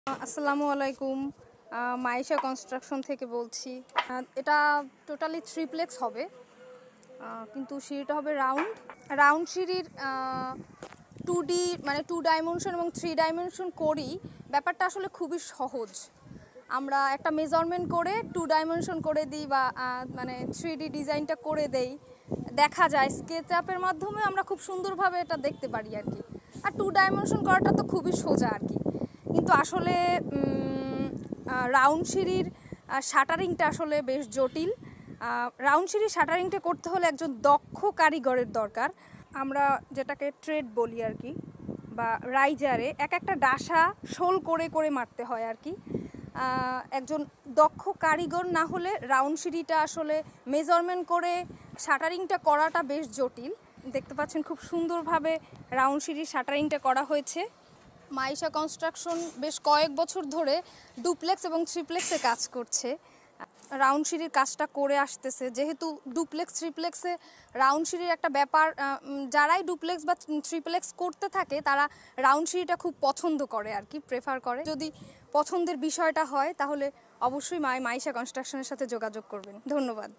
আসসালামু আলাইকুম। মাইশা কনস্ট্রাকশন থেকে বলছি। এটা টোটালি থ্রিপ্লেক্স হবে, কিন্তু সিঁড়িটা হবে রাউন্ড সিঁড়ির 2D মানে 2 ডাইমেনশন এবং 3 ডাইমেনশন করি। ব্যাপারটা আসলে খুবই সহজ। আমরা একটা মেজারমেন্ট করে 2 ডাইমেনশন করে দিই বা মানে 3D ডিজাইনটা করে দেই, দেখা যায় স্কেচ আপের মাধ্যমে আমরা খুব সুন্দরভাবে এটা দেখতে পারি আর কি। আর 2 ডাইমেনশন করাটা তো খুবই সোজা আর কি, কিন্তু আসলে রাউন্ড সিঁড়ির শাটারিংটা আসলে বেশ জটিল। রাউন্ড সিঁড়ির শাটারিংটা করতে হলে একজন দক্ষ কারিগরের দরকার। আমরা যেটাকে ট্রেড বলি আর কি, বা রাইজারে এক একটা ডাসা শোল করে করে মারতে হয় আর কি। একজন দক্ষ কারিগর না হলে রাউন্ড সিঁড়িটা আসলে মেজারমেন্ট করে শাটারিংটা করাটা বেশ জটিল। দেখতে পাচ্ছেন খুব সুন্দরভাবে রাউন্ড সিঁড়ির শাটারিংটা করা হয়েছে। মাইশা কনস্ট্রাকশন বেশ কয়েক বছর ধরে ডুপ্লেক্স এবং থ্রিপ্লেক্সে কাজ করছে। রাউন্ড সিঁড়ির কাজটা করে আসতেছে। যেহেতু ডুপ্লেক্স থ্রিপ্লেক্সে রাউন্ড সিঁড়ির একটা ব্যাপার, যারাই ডুপ্লেক্স বা থ্রিপ্লেক্স করতে থাকে তারা রাউন্ড সিঁড়িটা খুব পছন্দ করে আর কি, প্রেফার করে। যদি পছন্দের বিষয়টা হয় তাহলে অবশ্যই মাইশা কনস্ট্রাকশনের সাথে যোগাযোগ করবেন। ধন্যবাদ।